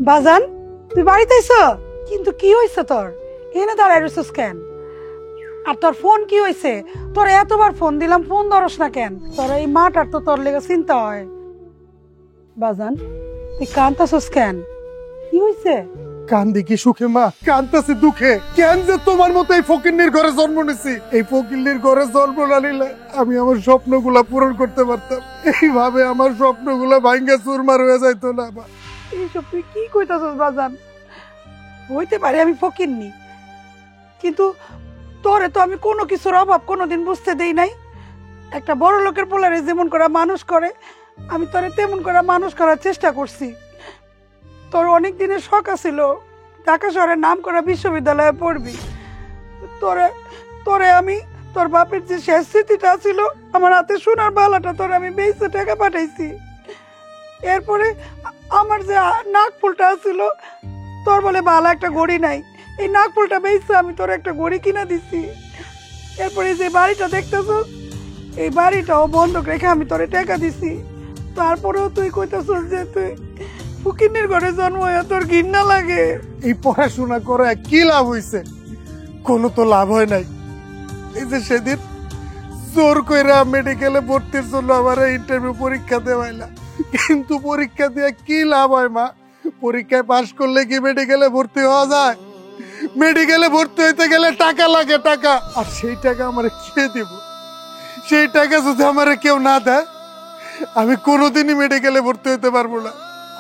বাজান, তুই বাড়িতে আইছো? কিন্তু কি হয়েছে তোর? এনে দাঁড়ায় রইছিস কেন? আর তোর ফোন কি হয়েছে? তোর এতবার ফোন দিলাম, ফোন ধরস না কেন? তোর এই মাটার তো তোর লেগে চিন্তা হয়। বাজান, তুই কাঁদতাছিস কেন? কি হয়েছে? কান্দি কি সুখে মা, কান্তাছি দুঃখে। কেন যে তোমার মতো এই ফকিন্নির ঘরে জন্ম নিছি? এই ফকিন্নির ঘরে জন্ম না নিলে আমি আমার স্বপ্নগুলা পূরণ করতে পারতাম। এইভাবে আমার স্বপ্নগুলা ভাঙ্গা চুরমার হয়ে যাইতো না মা। এইসব তুই কি কইতাছিস বাজান? হইতে পারে আমি ফকিন্নি, কিন্তু তোরে তো আমি কোনো কিছুর অভাব কোনোদিন বুঝতে দেই নাই। একটা বড় লোকের পোলারে যেমন করে মানুষ করে, আমি তোরে তেমন করে মানুষ করার চেষ্টা করছি। তোর অনেক দিনের শখ আছিল ঢাকা শহরের নাম করা বিশ্ববিদ্যালয়ে পড়বি। তোরে তোরে আমি তোর বাপের যে শেষ স্মৃতিটা ছিল, আমার হাতে সোনার বালাটা তোরে আমি বেচে টাকা পাঠাইছি। এরপরে আমার যে নাক ফুলটা ছিল, তোর বলে বালা একটা ঘড়ি নাই, এই নাক ফুলটা বেচে আমি তোর একটা ঘড়ি কিনা দিছি। এরপরে যে বাড়িটা দেখতেছ, এই বাড়িটাও বন্ধক রেখে আমি তোরে টাকা দিছি। তারপরেও তুই কইতেছিস যে তুই ফকিন্নির ঘরে জন্ম হয়ে তোর ঘৃণা লাগে। এই পড়াশোনা করে কি লাভ হইছে? কোনো তো লাভ হয় নাই। এই যে সেদিন জোর কইরা মেডিকেলে ভর্তির জন্য আমার ইন্টারভিউ পরীক্ষা দেওয়াইলা, কিন্তু পরীক্ষা দিয়ে কি লাভ হয় মা? পরীক্ষায় পাশ করলে কি মেডিকেলে ভর্তি হওয়া যায়? মেডিকেলে ভর্তি হইতে গেলে টাকা লাগে, টাকা। আর সেই টাকা আমার কে দিব? সেই টাকা যদি আমার কেউ না দেয়, আমি কোনোদিনই মেডিকেলে ভর্তি হইতে পারবো না।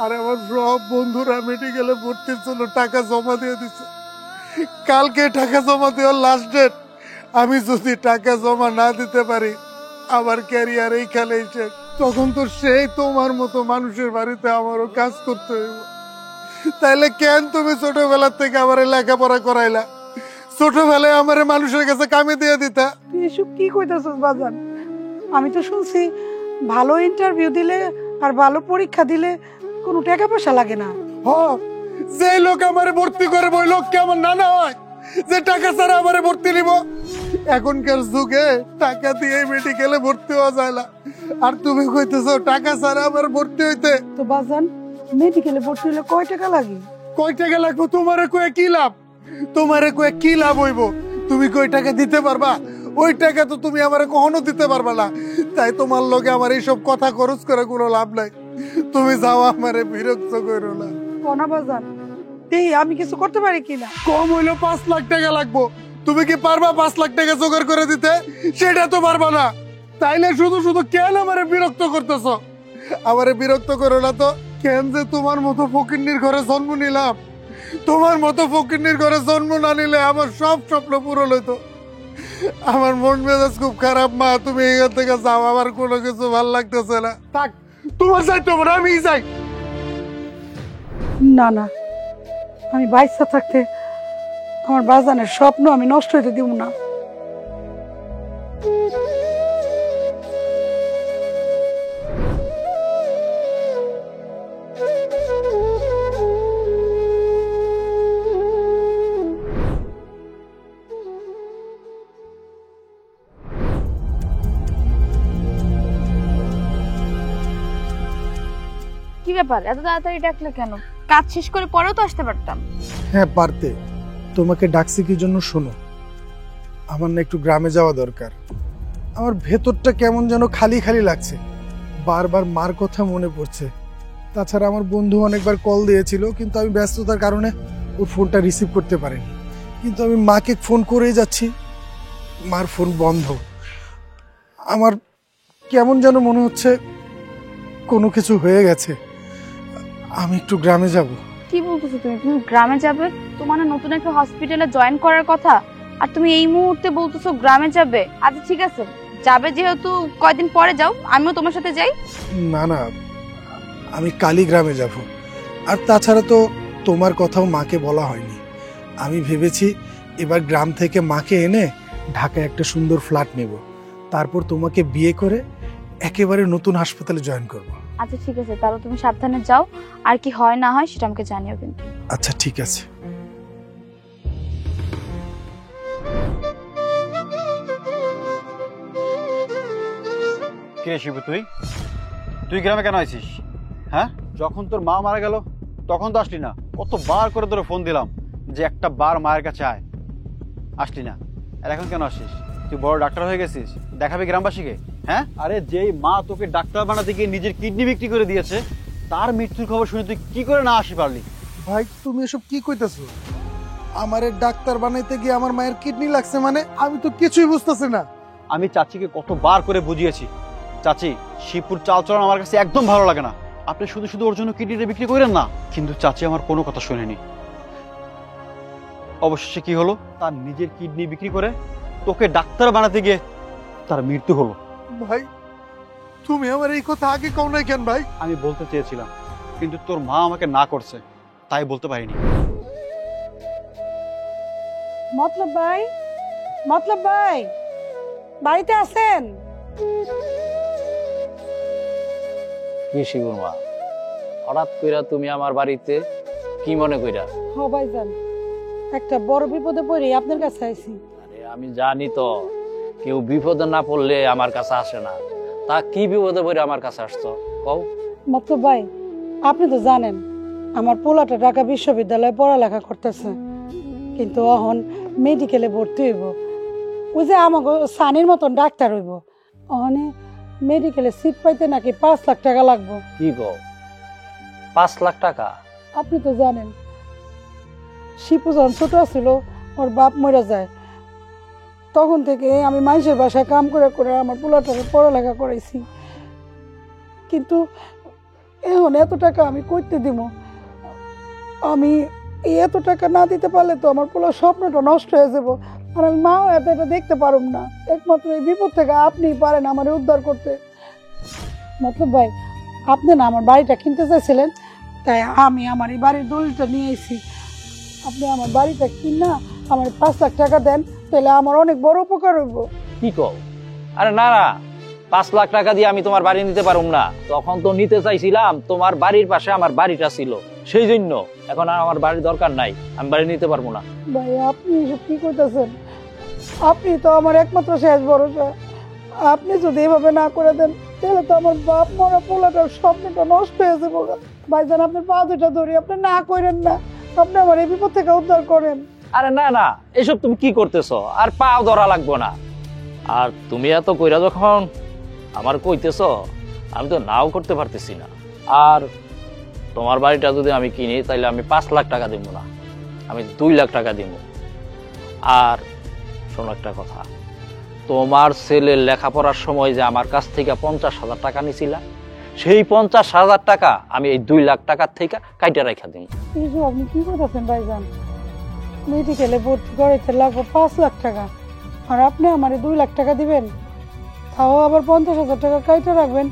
আর আমার সব বন্ধুরা মেডিকেলে ভর্তির জন্য টাকা জমা দিয়ে দিচ্ছে। কালকে টাকা জমা দেওয়ার লাস্ট ডেট। আমি যদি টাকা জমা না দিতে পারি, আমার ক্যারিয়ার এইখানেই শেষ। তখন তো সেই তোমার মতো মানুষের বাড়িতে আমারও কাজ করতে হইব। তাইলে কেন তুমি ছোটবেলার থেকে আমার লেখাপড়া করাইলা? ছোটবেলায় আমার মানুষের কাছে কামে দিয়ে দিতা। তুই এসব কি কইতাছিস বাজান? আমি তো শুনছি ভালো ইন্টারভিউ দিলে আর ভালো পরীক্ষা দিলে কোনো টাকা পয়সা লাগে না। হ, যে লোক আমারে ভর্তি করে ওই লোক কি আমার নানা হয় যে টাকা ছাড়া আমারে ভর্তি নিব? এখনকার যুগে টাকা দিয়ে মেডিকেলে ভর্তি হওয়া যায় না, আর তুমি কইতেছো টাকা ছাড়া আমার ভর্তি হইতে? তো বাজান, মেডিকেলে ভর্তি হলে কয় টাকা লাগে? কয় টাকা লাগবে? তোমারে কয়ে কি লাভ? তোমারে কয়ে কি লাভ হইব? তুমি কই টাকা দিতে পারবা? ওই টাকা তো তুমি আমারে কখনো দিতে পারবা না। তাই তোমার লগে আমার এইসব কথা খরচ করে কোনো লাভ নাই। তুমি যাও, আমারে বিরক্ত করো না। কোনা বাজান, এই আমি কিছু করতে পারি কিনা? কম হইলো 5 লাখ টাকা লাগবো। তুমি কি পারবা 5 লাখ টাকা জোগাড় করে দিতে? সেটা তো পারবা না। তাইলে শুধু শুধু কেন আমারে বিরক্ত করতেছ? আমারে বিরক্ত করো না তো। কেন যে তোমার মতো ফকিন্নির ঘরে জন্ম নিলাম? তোমার মতো ফকিন্নির ঘরে জন্ম না নিলে আমার সব স্বপ্ন পূরণ হইতো। আমার মন মেজাজ খুব খারাপ মা, তুমি এখান থেকে যাও, আমার কোনো কিছু ভাল লাগতেছে না। থাক, তোমার যাইতে হবে না, আমি যাই। না না, আমি বাইসা থাকতে আমার বাজানের স্বপ্ন আমি নষ্ট হইতে দিব না। কি ব্যাপার, এত তাড়াতাড়ি ডাকলে কেন? কাজ শেষ করে পরেও তো আসতে পারতাম। হ্যাঁ পারতে, তোমাকে ডাকছি কি জন্য শোনো। আমার না একটু গ্রামে যাওয়া দরকার। আমার ভেতরটা কেমন যেন খালি খালি লাগছে, বারবার মার কথা মনে পড়ছে। তাছাড়া আমার বন্ধু অনেকবার কল দিয়েছিল, কিন্তু আমি ব্যস্ততার কারণে ওর ফোনটা রিসিভ করতে পারিনি। কিন্তু আমি মাকে ফোন করেই যাচ্ছি, মার ফোন বন্ধ। আমার কেমন যেন মনে হচ্ছে কোনো কিছু হয়ে গেছে। আমি একটু গ্রামে যাব। কি বলতেছো তুমি? তুমি গ্রামে যাবে? তোমার না নতুন একটা হসপিটালে জয়েন করার কথা, আর তুমি এই মুহূর্তে বলতেছো গ্রামে যাবে? আচ্ছা ঠিক আছে, যাবে যেহেতু কয়দিন পরে যাও, আমিও তোমার সাথে যাই। না না, আমি কালই গ্রামে যাব। আর তাছাড়া তো তোমার কথাও মাকে বলা হয়নি। আমি ভেবেছি এবার গ্রাম থেকে মাকে এনে ঢাকায় একটা সুন্দর ফ্ল্যাট নেব, তারপর তোমাকে বিয়ে করে একেবারে নতুন হাসপাতালে জয়েন করব। আচ্ছা ঠিক আছে, তাহলে তুমি সাবধানে যাও, আর কি হয় না হয় সেটা আমাকে জানিও কিন্তু। আচ্ছা ঠিক আছে। কে শিবু, তুই তুই গ্রামে কেন আছিস? হ্যাঁ, যখন তোর মা মারা গেল তখন তো আসলি না, কতবার করে তোর ফোন দিলাম যে একটা বার মায়ের কাছে আয়, আসলি না। আর এখন কেন আসিস? তুই বড় ডাক্তার হয়ে গেছিস, দেখাবি গ্রামবাসীকে? হ্যাঁ, আরে যেই মা তোকে ডাক্তার বানাতে গিয়ে নিজের কিডনি বিক্রি করে দিয়েছে, তার মৃত্যুর খবর শুনে তুই কি করে না আসি পারলি? ভাই তুমি এসব কি কইতাছো? আমারে ডাক্তার বানাইতে গিয়ে আমার মায়ের কিডনি লাগছে মানে? আমি তো কিছুই বুঝতেছি না। আমি চাচিকে কতবার করে বুঝিয়েছি, চাচি শিবপুর চালচলন আমার কাছে একদম ভালো লাগে না, আপনি শুধু শুধু ওর জন্য কিডনিটা বিক্রি করেন না। কিন্তু চাচি আমার কোনো কথা শোনেনি। অবশেষে কি হলো, তার নিজের কিডনি বিক্রি করে তোকে ডাক্তার বানাতে গিয়ে তার মৃত্যু হলো। ভাই তুমি আমার এই কথা আগে কও নাই কেন ভাই? আমি বলতে চেয়েছিলাম, কিন্তু তোর মা আমাকে না করছে, তাই বলতে পারিনি। মতলব ভাই, মতলব ভাই বাড়িতে আছেন? কি শিবুর মা, হঠাৎ কইরা তুমি আমার বাড়িতে কি মনে কইরা? হ ভাইজান, একটা বড় বিপদে পড়ে আপনার কাছে আইছি। আরে আমি জানি তো, কেউ বিপদে না পড়লে আমার কাছে আসে না। তা কি বিপদে পড়ে আমার কাছে আসছো কও? মতলব ভাই, আপনি তো জানেন আমার পোলাটা ঢাকা বিশ্ববিদ্যালয়ে পড়ালেখা করতেছে, কিন্তু এখন মেডিকেলে ভর্তি হইব। ওই যে আমাকে সানির মতন ডাক্তার হইব। ওখানে মেডিকেলে সিট পাইতে নাকি 5 লাখ টাকা লাগবে। কি কও, 5 লাখ টাকা? আপনি তো জানেন শিপু যখন ছোট ছিল ওর বাপ মরে যায়, তখন থেকে আমি মানুষের বাসায় কাম করে করে আমার পোলাটাকে পড়ালেখা করাইছি। কিন্তু এখন এত টাকা আমি করতে দিব? আমি এই এত টাকা না দিতে পারলে তো আমার পোলার স্বপ্নটা নষ্ট হয়ে যাব, আর আমি মাও এত এটা দেখতে পারুম না। একমাত্র এই বিপদ থেকে আপনিই পারেন আমার উদ্ধার করতে। মতলব ভাই, আপনি না আমার বাড়িটা কিনতে চাইছিলেন, তাই আমি আমার এই বাড়ির দলিলটা নিয়ে এসেছি। আপনি আমার বাড়িটা কিনা আমার 5 লাখ টাকা দেন, তাহলে আমার অনেক বড় উপকার হইব। কি কও? আরে না না, 5 লাখ টাকা দিয়ে আমি তোমার বাড়ি নিতে পারুম না। তখন তো নিতে চাইছিলাম, তোমার বাড়ির পাশে আমার বাড়িটা ছিল, সেই জন্য। এখন আর আমার বাড়ির দরকার নাই, আমি বাড়ি নিতে পারবো না। ভাই আপনি এসব কি কইতাছেন? আপনি তো আমার একমাত্র শেষ ভরসা। আপনি যদি এভাবে না করে দেন, তাহলে তো আমার বাপ মরা পোলাটার স্বপ্নটা নষ্ট হয়ে যাবে। ভাইজান আপনার পা দুটা ধরি, আপনি না করেন না, আপনি আমার এই বিপদ থেকে উদ্ধার করেন। আরে না না, এসব তুমি কি করতেছো? আর পাও ধরা লাগবো না। আর তুমি এত কইরা যখন আমার কইতেছো, আমি তো নাও করতে পারতেছি না। আর তোমার বাড়িটা যদি আমি কিনি, তাইলে আমি 5 লাখ টাকা দিব না, আমি 2 লাখ টাকা দিব। আর শোনো একটা কথা, তোমার ছেলের লেখাপড়ার সময় যে আমার কাছ থেকে 50,000 টাকা নিছিলা, সেই 50,000 টাকা আমি এই 2 লাখ টাকার থেকে কাইটা রাখা দিব। এইসব আপনি কি করতেছেন ভাইজান? মেডিকেলে ভর্তি করাইতে লাগবে 5 লাখ টাকা, আর আপনি আমার 2 লাখ টাকা দিবেন, তাও আবার 50,000 টাকা কাইটা রাখবেন,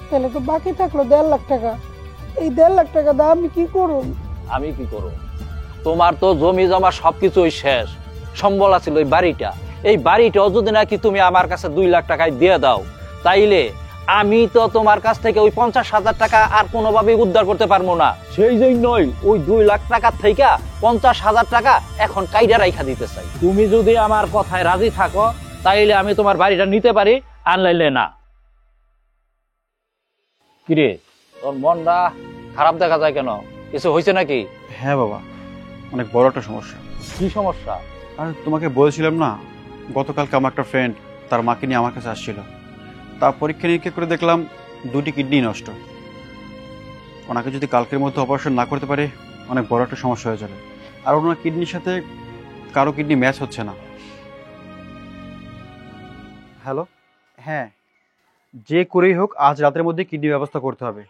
তাহলে তো বাকি থাকলো 1.5 লাখ টাকা। এই 1.5 লাখ টাকা দা আমি কি করুন? আমি কি করব? তোমার তো জমি জমা সবকিছুই শেষ, সম্বল আছিল ওই বাড়িটা। এই বাড়িটাও যদি নাকি তুমি আমার কাছে 2 লাখ টাকায় দিয়ে দাও, তাইলে আমি তো তোমার কাছ থেকে ওই 50,000 টাকা আর কোনোভাবেই উদ্ধার করতে পারবো না। সেই জন্যই ওই 2 লাখ টাকার থেকে 50,000 টাকা এখন কাইডা রাইখা দিতে চাই। তুমি যদি আমার কথায় রাজি থাকো, তাইলে আমি তোমার বাড়িটা নিতে পারি, আনলাইলে না। কিরে, তোর মনটা খারাপ দেখা যায় কেন? কিছু হয়েছে নাকি? হ্যাঁ বাবা, অনেক বড় একটা সমস্যা। কি সমস্যা? আর তোমাকে বলেছিলাম না, গতকালকে আমার একটা ফ্রেন্ড তার মাকে নিয়ে আমার কাছে আসছিল। তার পরীক্ষা নিরীক্ষা করে দেখলাম 2টি কিডনি নষ্ট। ওনাকে যদি কালকের মধ্যে অপারেশন না করতে পারে, অনেক বড় একটা সমস্যা হয়ে যাবে। আর ওনার কিডনির সাথে কারো কিডনি ম্যাচ হচ্ছে না। হ্যালো, হ্যাঁ, যে করেই হোক আজ রাতের মধ্যে কিডনি ব্যবস্থা করতে হবে,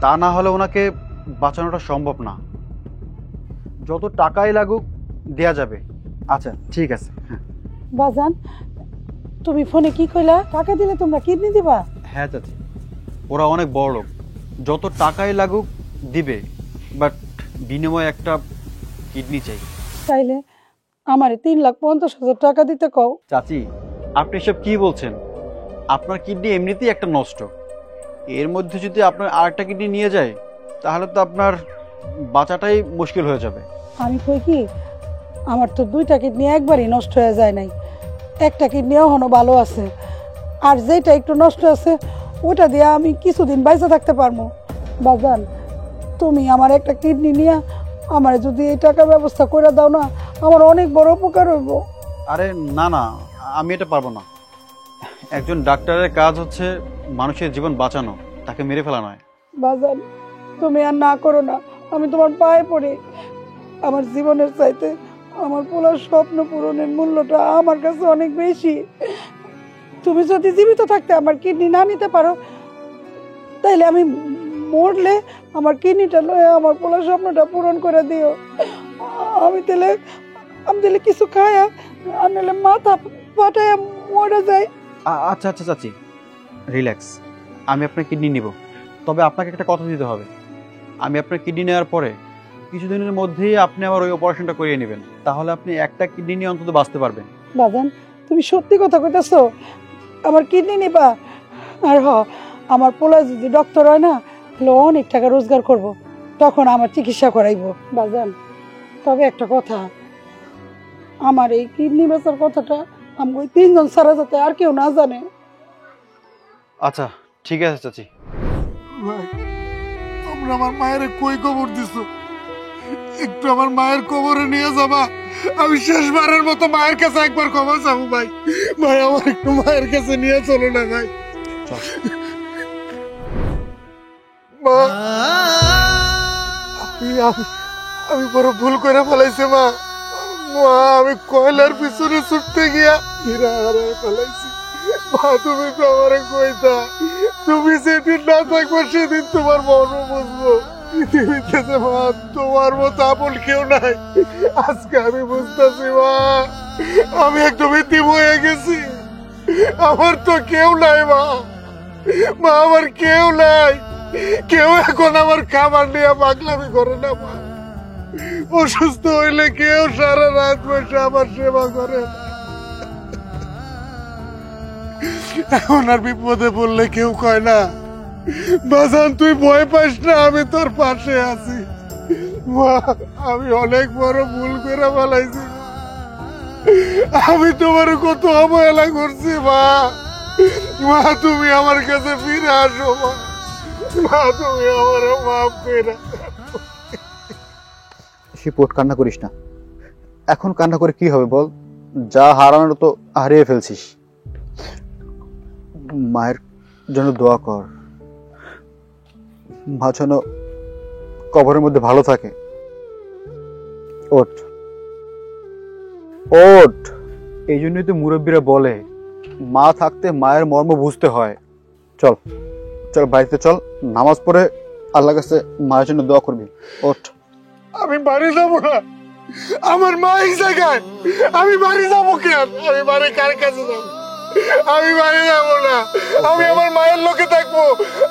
তা না হলে ওনাকে বাঁচানোটা সম্ভব না। যত টাকাই লাগুক দেয়া যাবে। আচ্ছা ঠিক আছে। হ্যাঁ বাজান, তুমি ফোনে কি কইলা? টাকা দিলে তোমরা কিডনি দিবা? হ্যাঁ চাচি, ওরা অনেক বড় লোক, যত টাকাই লাগুক দিবে, বাট বিনিময়ে একটা কিডনি চাই। তাইলে আমারে 3,50,000 টাকা দিতে কও। চাচি আপনি এসব কি বলছেন? আপনার কিডনি এমনিতেই একটা নষ্ট, এর মধ্যে যদি আপনার আরেকটা কিডনি নিয়ে যায়, তাহলে তো আপনার বাঁচাটাই মুশকিল হয়ে যাবে। আমি কই কি, আমার তো 2টা কিডনি একবারই নষ্ট হয়ে যায় নাই, একটা কিডনি এখনো ভালো আছে, আর যেটা একটু নষ্ট আছে ওটা দিয়ে আমি কিছুদিন বাইচে থাকতে পারবো। বাজান, তুমি আমার একটা কিডনি নিয়ে আমার যদি এই টাকার ব্যবস্থা করে দাও না, আমার অনেক বড় উপকার হইব। আরে না না, আমি এটা পারবো না। একজন ডাক্তারের কাজ হচ্ছে মানুষের জীবন বাঁচানো, তাকে মেরে ফেলা নয়। বাজান, তুমি আর না করো না, আমি তোমার পায়ে পড়ি। আমার জীবনের চাইতে আমার পোলার স্বপ্ন পূরণের মূল্যটা আমার কাছে অনেক বেশি। তুমি যদি জীবিত থাকতে আমার কিডনি না নিতে পারো, তাইলে আমি মরলে আমার কিডনিটা লয়ে আমার পোলার স্বপ্নটা পূরণ করে দিও। আমি তাহলে কিছু খায়া আর নাহলে মাথা ফাটায় মরে যাই। আচ্ছা আচ্ছা চাচি, রিল্যাক্স, আমি আপনার কিডনি নিব। তবে আপনাকে একটা কথা দিতে হবে, আমি আপনার কিডনি নেওয়ার পরে কিছুদিনের মধ্যেই আপনি আবার ওই অপারেশনটা করিয়ে নেবেন, তাহলে আপনি একটা কিডনি নিয়ে অন্তত বাঁচতে পারবেন। বাজান, তুমি সত্যি কথা কইতেছো? আমার কিডনি নিবা? আর আমার পোলা যদি ডক্টর হয় না, তাহলে অনেক টাকা রোজগার করব, তখন আমার চিকিৎসা করাইবো। বাজান, তবে একটা কথা, আমার এই কিডনি বেচার কথাটা আমি ওই 3 জন ছাড়া যাতে আর কেউ না জানে। আচ্ছা ঠিক আছে চাচি। ভাই, তোমরা আমার মায়ের কই কবর দিছো? একটু আমার মায়ের কবরে নিয়ে যাবা। আমি শেষবারের মতো মায়ের কাছে একবার ক্ষমা চাবো ভাই। ভাই, আমার একটু মায়ের কাছে নিয়ে চলো না ভাই। মা, আমি বড় ভুল করে ফেলাইছি মা। মা, আমি কয়লার পিছনে ছুটতে গিয়া হীরা হারায় ফেলাইছি। মা, তুমি তো আমারে কইতা তুমি যেদিন না থাকবো সেদিন তোমার মনও বুঝবো পৃথিবীতে যে মা তোমার মতো আপন কেউ নাই। আজকে আমি বুঝতেছি মা, আমি একদম এতিম হয়ে গেছি। আমার তো কেউ নাই মা। মা, আমার কেউ নাই। কেউ এখন আমার খাবার নিয়ে পাগলামি করে না মা। অসুস্থ হইলে কেউ সারা রাত বসে আমার সেবা করে না। এখন আর বিপদে পড়লে কেউ কয় না, বাজান তুই ভয় পাস না, আমি তোর পাশে আছি। মা, আমি অনেক বড় ভুল করে ফেলাইছি। আমি তোমার কত অবহেলা করছি মা। মা, তুমি আমার কাছে ফিরে আসো মা। মা, তুমি আমার মাফ করে। শিপোর্ট, কান্না করিস না। এখন কান্না করে কি হবে বল? যা হারানোর তো হারিয়ে ফেলছিস। মায়ের জন্য দোয়া কর, মা যেন কবরের মধ্যে ভালো থাকে। ওঠ ওঠ। এই জন্যই তো মুরব্বীরা বলে মা থাকতে মায়ের মর্ম বুঝতে হয়। চল চল, বাড়িতে চল, নামাজ পড়ে আল্লাহর কাছে মায়ের জন্য দোয়া করবি। ওঠ। আমি বাড়ি যাবো না, আমার মা এই জায়গায়। আমি বাড়ি যাবো কেন? আমি বাড়ি কার কাছে যাবো? আমি বাড়ি যাবো না। আমি আমার মায়ের লোকে থাকবো।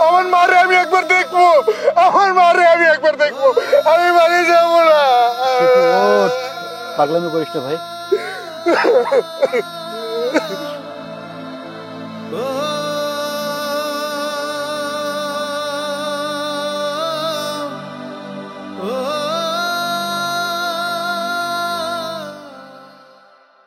আমার মারে আমি একবার দেখবো। আমার মারে আমি একবার দেখবো। আমি বাড়ি যাবো না। পাগলামি করিস না ভাই।